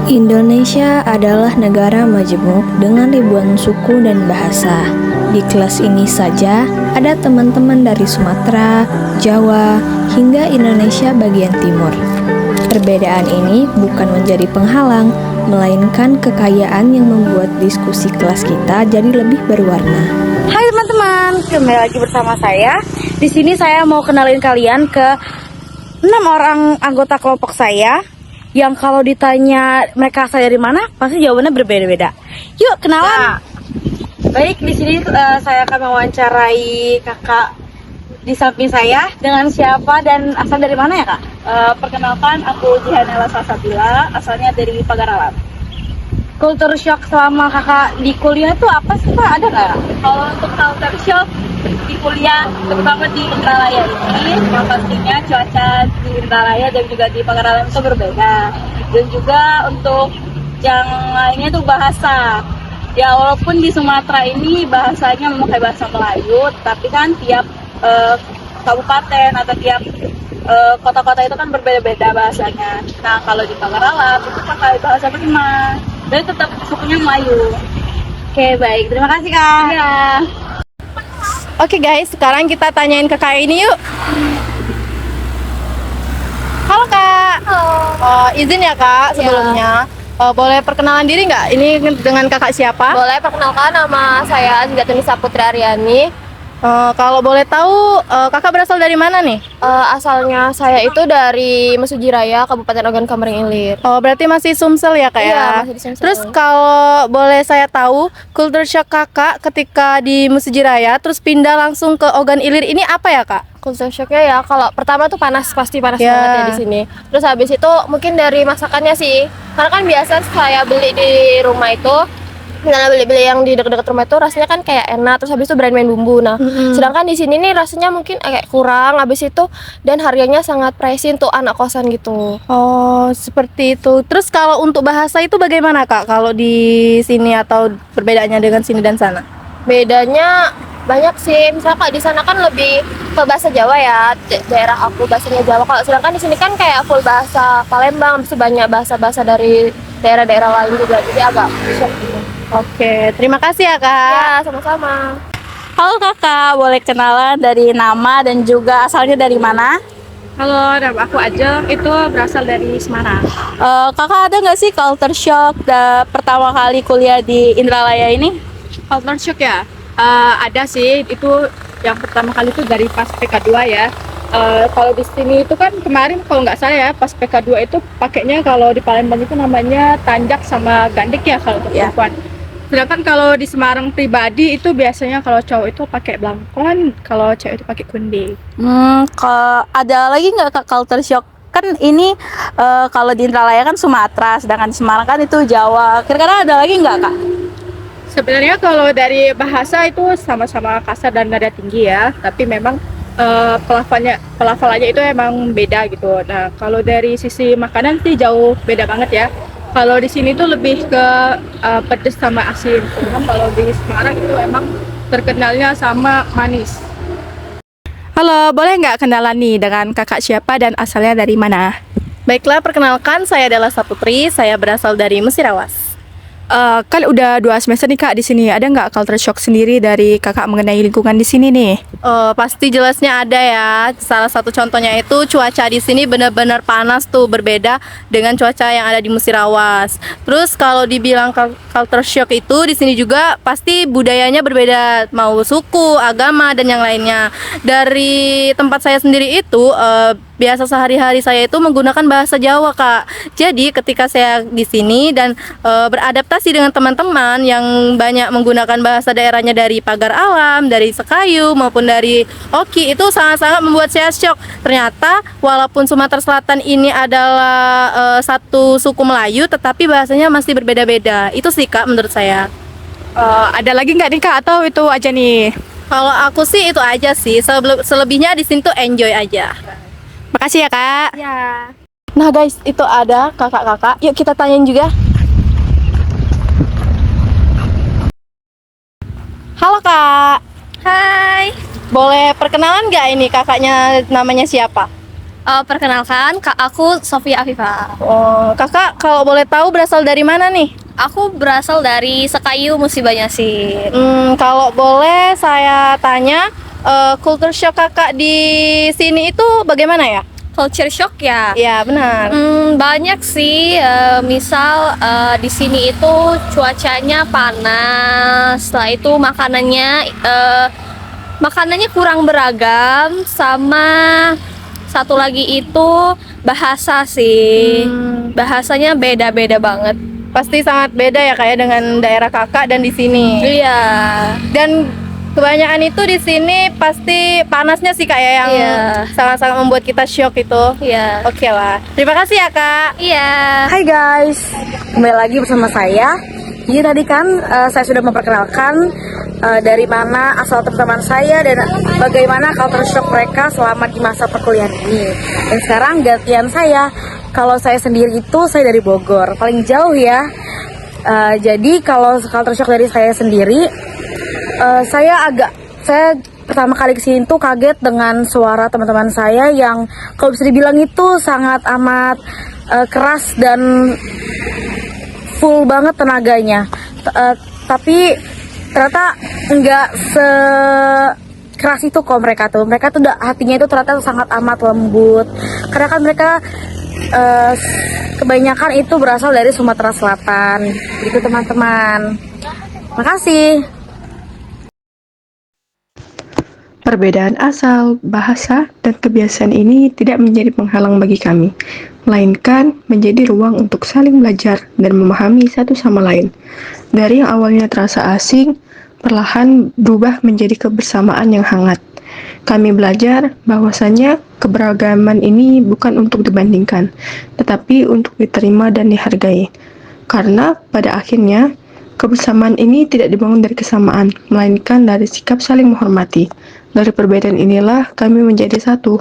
Indonesia adalah negara majemuk dengan ribuan suku dan bahasa. Di kelas ini saja ada teman-teman dari Sumatera, Jawa, hingga Indonesia bagian timur. Perbedaan ini bukan menjadi penghalang, melainkan kekayaan yang membuat diskusi kelas kita jadi lebih berwarna. Hai teman-teman, kembali lagi bersama saya. Di sini saya mau kenalin kalian ke 6 orang anggota kelompok saya yang kalau ditanya mereka asal dari mana, pasti jawabannya berbeda-beda. Yuk kenalan. Baik, di sini saya akan mewawancarai kakak di samping saya. Dengan siapa dan asal dari mana ya kak? Perkenalkan, aku Jihanela Salsabila, asalnya dari Pagar Alam. Culture shock selama kakak di kuliah itu apa sih pak? Ada nggak? Kalau untuk culture shock di kuliah, terutama di Indralaya ini, yang pastinya cuaca di Indralaya dan juga di Pagar Alam itu berbeda. Dan juga untuk yang lainnya itu bahasa. Ya walaupun di Sumatera ini bahasanya memakai bahasa Melayu, tapi kan tiap kabupaten atau tiap kota-kota itu kan berbeda-beda bahasanya. Nah kalau di Pagar Alam itu pakai bahasa Bima, jadi tetap sukunya Melayu. Oke baik, terima kasih kak. Ya. Oke guys, sekarang kita tanyain ke kak ini yuk. Halo kak. Halo. Izin ya kak sebelumnya. Boleh perkenalan diri nggak? Ini dengan kakak siapa? Boleh, perkenalkan, nama saya Azgatunisa Putri Aryani. Kalau boleh tahu, kakak berasal dari mana nih? Asalnya saya itu dari Mesuji Raya, Kabupaten Ogan Komering Ilir. Oh, berarti masih Sumsel ya kak Iya, ya? masih di Sumsel. Terus kalau boleh saya tahu, culture shock kakak ketika di Mesuji Raya, terus pindah langsung ke Ogan Ilir ini apa ya kak? Culture shocknya ya, kalau pertama tuh pasti panas Ya. banget ya di sini. Terus habis itu mungkin dari masakannya sih, karena kan biasa saya beli di rumah itu, misalnya beli yang di dekat-dekat rumah itu rasanya kan kayak enak, terus habis itu berani main bumbu. Nah, sedangkan di sini nih rasanya mungkin agak kurang habis itu, dan harganya sangat pricey untuk anak kosan gitu. Oh, seperti itu. Terus kalau untuk bahasa itu bagaimana kak? Kalau di sini atau perbedaannya dengan sini dan sana? Bedanya banyak sih, misalnya kalau di sana kan lebih ke bahasa Jawa ya, daerah aku bahasanya Jawa. Kalau sedangkan di sini kan kayak full bahasa Palembang, masih banyak bahasa-bahasa dari daerah-daerah lain juga, jadi agak shock gitu. Oke, terima kasih ya kak. Ya, sama-sama. Halo kakak, boleh kenalan dari nama dan juga asalnya dari mana? Halo, nama aku Ajeng, itu berasal dari Semarang. Kakak ada nggak sih culture shock pertama kali kuliah di Indralaya ini? Culture shock ya? Ada sih, itu yang pertama kali itu dari pas PK2 ya. Kalau di sini itu kan kemarin kalau nggak salah ya, pas PK2 itu pakainya kalau di Palembang itu namanya tanjak sama gandik ya kalau untuk perempuan. Sedangkan kalau di Semarang pribadi itu biasanya kalau cowok itu pakai blangkon, kalau cewek itu pakai kunde. Ada lagi nggak kak culture shock? Kan ini kalau di Indralaya kan Sumatera, sedangkan di Semarang kan itu Jawa. Kira-kira ada lagi nggak kak? Sebenarnya kalau dari bahasa itu sama-sama kasar dan nada tinggi ya, tapi memang pelafalannya itu emang beda gitu. Nah, kalau dari sisi makanan sih jauh beda banget ya. Kalau di sini tuh lebih ke pedas sama asin. Kalau di Semarang itu emang terkenalnya sama manis. Halo, boleh nggak kenalan nih dengan kakak siapa dan asalnya dari mana? Baiklah, perkenalkan saya adalah Saputri, saya berasal dari Mesirawas. Kan udah 2 semester nih kak di sini. Ada nggak culture shock sendiri dari kakak mengenai lingkungan di sini nih? Pasti jelasnya ada ya. Salah satu contohnya itu cuaca di sini benar-benar panas tuh, berbeda dengan cuaca yang ada di Mesirawas. Terus kalau dibilang culture shock itu di sini juga pasti budayanya berbeda, mau suku, agama dan yang lainnya. Dari tempat saya sendiri itu biasa sehari-hari saya itu menggunakan bahasa Jawa kak. Jadi ketika saya di sini dan beradaptasi dengan teman-teman yang banyak menggunakan bahasa daerahnya dari Pagar Alam, dari Sekayu maupun dari Oki, itu sangat-sangat membuat saya shock. Ternyata walaupun Sumatera Selatan ini adalah satu suku Melayu, tetapi bahasanya masih berbeda-beda. Itu sih kak menurut saya. Ada lagi nggak nih kak atau itu aja nih? Kalau aku sih itu aja sih. Selebihnya di sini tuh enjoy aja. Makasih ya kak. Ya. Nah guys, itu ada kakak-kakak. Yuk kita tanyain juga. Halo kak. Hai. Boleh perkenalan nggak ini kakaknya namanya siapa? Perkenalkan, aku Sofia Afifa. Oh, kakak kalau boleh tahu berasal dari mana nih? Aku berasal dari Sekayu, Musi Banyasin. Kalau boleh saya tanya, culture shock kakak di sini itu bagaimana ya? Culture shock ya? Iya benar. Banyak sih. Misal di sini itu cuacanya panas. Setelah itu makanannya kurang beragam, sama satu lagi itu bahasa sih. Bahasanya beda-beda banget. Pasti sangat beda ya kayak dengan daerah kakak dan di sini. Iya. Dan kebanyakan itu di sini pasti panasnya sih kayak yang Iya. sangat-sangat membuat kita shock itu. Iya. Oke lah. Terima kasih ya kak. Iya. Hai guys, kembali lagi bersama saya. Jadi tadi kan saya sudah memperkenalkan dari mana asal teman-teman saya dan bagaimana culture shock mereka selama di masa perkuliahan ini. Dan sekarang gantian saya. Kalau saya sendiri itu saya dari Bogor, paling jauh ya. Jadi kalau culture shock dari saya sendiri, saya pertama kali kesini tuh kaget dengan suara teman-teman saya yang kalau bisa dibilang itu sangat amat keras dan full banget tenaganya. Tapi ternyata nggak sekeras itu kok mereka tuh hatinya itu ternyata sangat amat lembut, karena kan mereka kebanyakan itu berasal dari Sumatera Selatan gitu teman-teman. Makasih. Perbedaan asal, bahasa, dan kebiasaan ini tidak menjadi penghalang bagi kami, melainkan menjadi ruang untuk saling belajar dan memahami satu sama lain. Dari yang awalnya terasa asing, perlahan berubah menjadi kebersamaan yang hangat. Kami belajar bahwasannya keberagaman ini bukan untuk dibandingkan, tetapi untuk diterima dan dihargai. Karena pada akhirnya, kebersamaan ini tidak dibangun dari kesamaan, melainkan dari sikap saling menghormati. Dari perbedaan inilah kami menjadi satu.